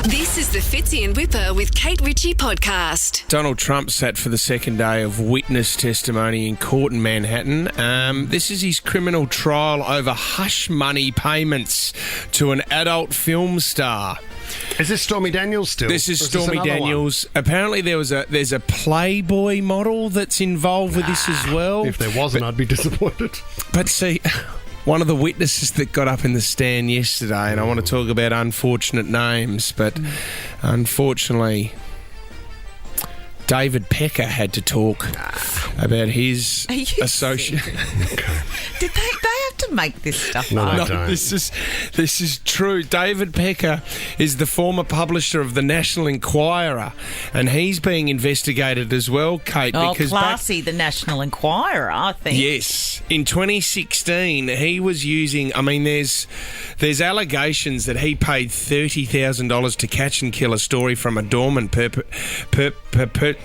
This is the Fitzy and Wippa with Kate Ritchie podcast. Donald Trump sat for the second day of witness testimony in court in Manhattan. This is his criminal trial over hush money payments to an adult film star. Is this Stormy Daniels still? This is Stormy Daniels. Apparently there's a Playboy model that's involved with this as well. If there wasn't, I'd be disappointed. But see, one of the witnesses that got up in the stand yesterday, and I want to talk about unfortunate names, but unfortunately David Pecker had to talk about his associate. Did they have to make this stuff No, up? they don't. This is true. David Pecker is the former publisher of the National Enquirer, and he's being investigated as well, Kate. Oh, because classy, the National Enquirer, I think. Yes. In 2016, he was using... I mean, there's allegations that he paid $30,000 to catch and kill a story from a dormant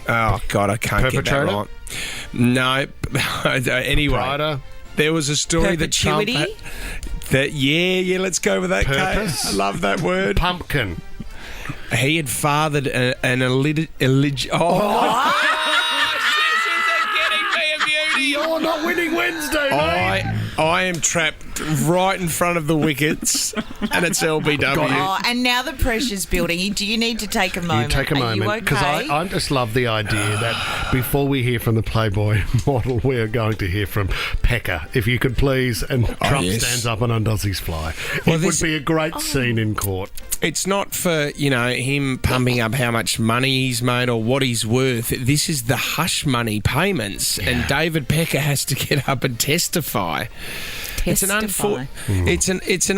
oh, God, I can't get that right. No. Anyway. Prada. There was a story that Trump Perpetuity? Yeah, let's go with that, Purpose? Kate. I love that word. Pumpkin. He had fathered an illegit... You're not winning Wednesday, mate. I am trapped right in front of the wickets, and it's LBW. Oh, and now the pressure's building. Do you need to take a moment? You take a moment, because I just love the idea that before we hear from the Playboy model, we are going to hear from Pecker, if you could please, and Trump stands up and undoes his fly. It would be a great scene in court. It's not for, him pumping up how much money he's made or what he's worth. This is the hush money payments, and David Pecker has to get up and testify. It's an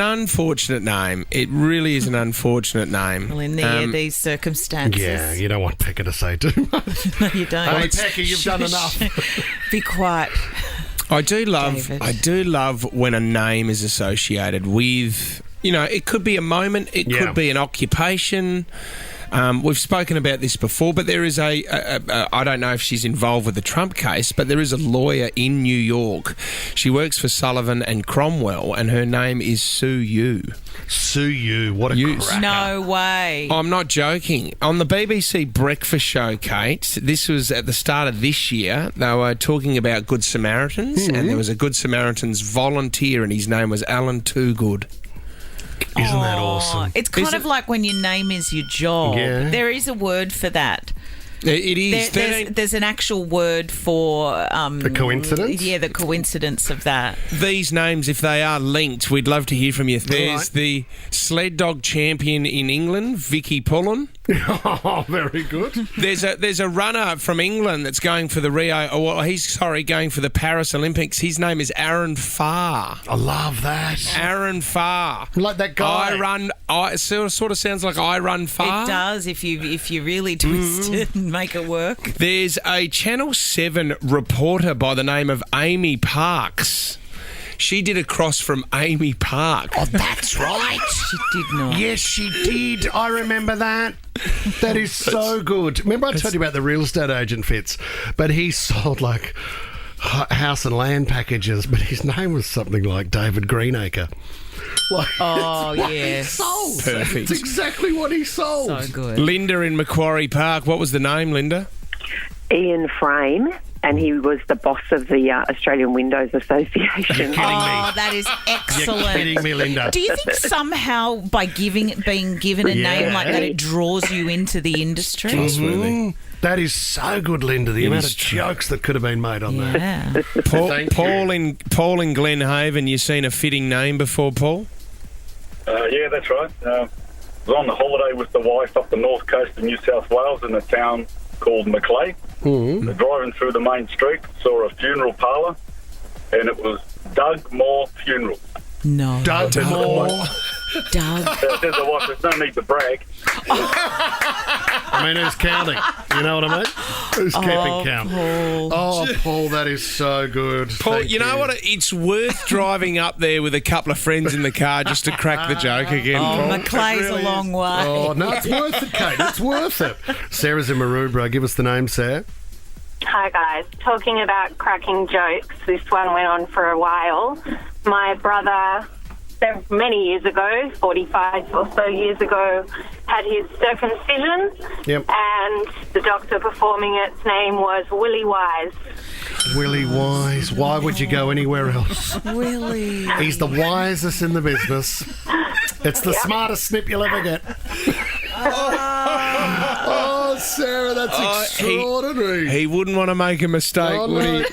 unfortunate name. It really is an unfortunate name. Well, in these circumstances. Yeah, you don't want Pecker to say too much. No, you don't. Hey, Pecker, you've done enough. Be quiet. I do love David. when a name is associated with... it could be a moment, it could be an occupation. We've spoken about this before, but there is I don't know if she's involved with the Trump case, but there is a lawyer in New York. She works for Sullivan and Cromwell, and her name is Sue Yu. Sue Yu, what a cracker. No way. I'm not joking. On the BBC Breakfast Show, Kate, this was at the start of this year, they were talking about Good Samaritans, and there was a Good Samaritans volunteer, and his name was Alan Toogood. Isn't that awesome? It's kind of like when your name is your job. Yeah. There is a word for that. It is. There's an actual word for... the coincidence? Yeah, the coincidence of that. These names, if they are linked, we'd love to hear from you. There's the sled dog champion in England, Vicky Pullen. Oh, very good. There's a runner from England that's going for the going for the Paris Olympics. His name is Aaron Farr. I love that. Aaron Farr. Like that guy. It sort of sounds like I run far. It does if you really twist it and make it work. There's a Channel 7 reporter by the name of Amy Parks. She did a cross from Amy Park. Oh, that's right. She did not. Yes, she did. I remember that. That is so good. Remember I told you about the real estate agent, Fitz? But he sold like house and land packages, but his name was something like David Greenacre. Yes. He sold. Perfect. It's exactly what he sold. So good. Linda in Macquarie Park. What was the name, Linda? Ian Frame, and he was the boss of the Australian Windows Association. That is excellent. You're kidding me, Linda. Do you think somehow by being given a name like that, it draws you into the industry? Trustworthy. That is so good, Linda. The amount of jokes that could have been made on that. Yeah. Paul in Glenhaven, you seen a fitting name before, Paul? Yeah, that's right. I was on the holiday with the wife up the north coast of New South Wales in a town called Macleay. Driving through the main street, saw a funeral parlour, and it was Doug Moore Funeral. No. Doug Moore. Doug. Says the wife, there's no need to brag. I mean, who's counting? You know what I mean? Who's keeping count? Paul. Oh, Paul, that is so good. Paul, Thank you know what? It's worth driving up there with a couple of friends in the car just to crack the joke again, Paul. Maclay's a long way. Oh, no, it's worth it, Kate. It's worth it. Sarah's in Maroubra. Give us the name, Sarah. Hi guys, talking about cracking jokes, this one went on for a while. My brother many years ago, 45 or so years ago, had his circumcision. Yep. And the doctor performing its name was Willie Wise. Willie Wise. Why would you go anywhere else? Willie. He's the wisest in the business. It's the smartest snip you'll ever get. Oh, Sarah, that's extraordinary. He wouldn't want to make a mistake, would he?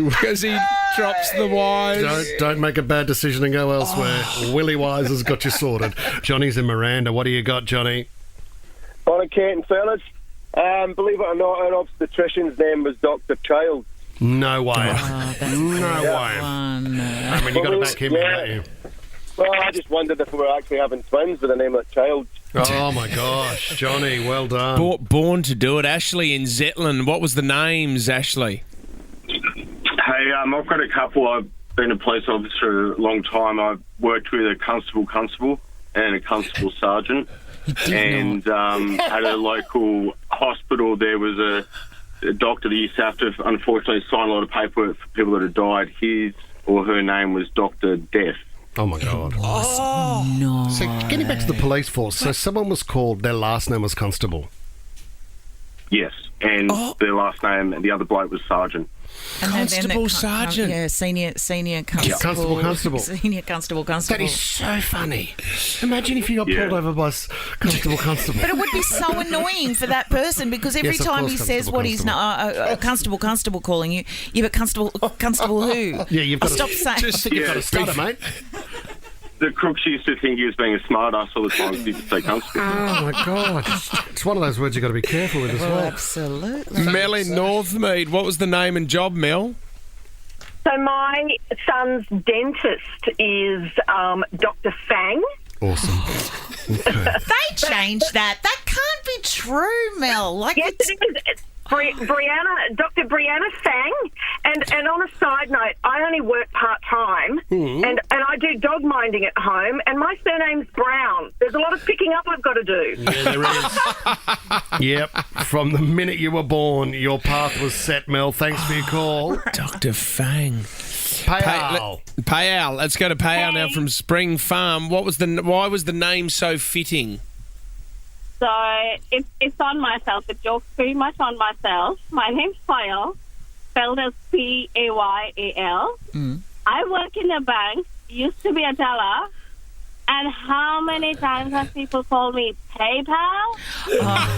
Because he drops the wise. Don't make a bad decision and go elsewhere. Willie Wise has got you sorted. Johnny's in Miranda. What do you got, Johnny? Morning, Kate and fellas. Believe it or not, our obstetrician's name was Dr. Child. No way. Oh, that's no way. I mean, you got to back him in, don't you? Well, I just wondered if we were actually having twins with the name of Child. Oh, my gosh. Johnny, well done. Born to do it. Ashley in Zetland. What was the names, Ashley? Hey, I've got a couple. I've been a police officer a long time. I've worked with a Constable and a Constable Sergeant. And at a local hospital, there was a doctor that used to have to, unfortunately, sign a lot of paperwork for people that had died. His or her name was Dr. Death. Oh, my God. Oh, no. So, getting back to the police force, so someone was called, their last name was Constable. Yes, and their last name, the other bloke was Sergeant. Constable Sergeant. Yeah, senior constable. Constable. Senior constable. That is so funny. Imagine if you got pulled over by Constable. But it would be so annoying for that person because every time he says what he's Constable calling you, but Constable who? Yeah, you've got to stop saying. You've got to stutter, mate. The crooks used to think he was being a smart ass all the time because he could say Constable. Oh, my God. It's one of those words you've got to be careful with as well. Absolutely. Mel in Northmead. What was the name and job, Mel? So my son's dentist is Dr. Fang. Awesome. Okay. They changed that. That can't be true, Mel. Yes, it is. Dr. Brianna Fang, and on a side note, I only work part-time, and I do dog minding at home, and my surname's Brown. There's a lot of picking up I've got to do. Yeah, there is. Yep. From the minute you were born, your path was set, Mel. Thanks for your call. Dr. Fang. Payal. Let's go to Payal now from Spring Farm. Why was the name so fitting? So it's on myself. The joke's pretty much on myself. My name's Payal, spelled as Payal. I work in a bank, used to be a teller, and how many times have people called me PayPal?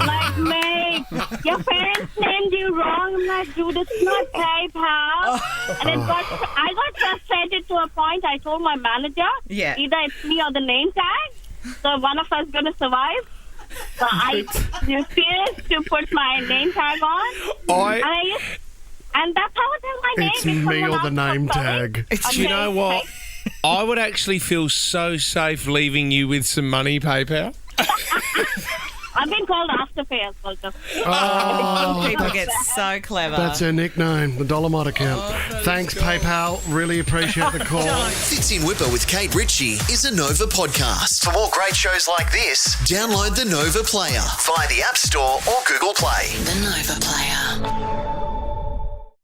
Like, mate, your parents named you wrong. I'm like, dude, it's not PayPal. And I got frustrated to a point. I told my manager, either it's me or the name tag, so one of us is going to survive. So I refused to put my name tag on. And that's how I tell my name. It's me or the name tag. You know what? I would actually feel so safe leaving you with some money, PayPal. I've been called Afterpay as well. People get so clever. That's her nickname, the Dolomite account. Thanks, PayPal. Really appreciate the call. Fits in Wippa with Kate Ritchie is a Nova podcast. For more great shows like this, download the Nova Player via the App Store or Google Play. The Nova Player.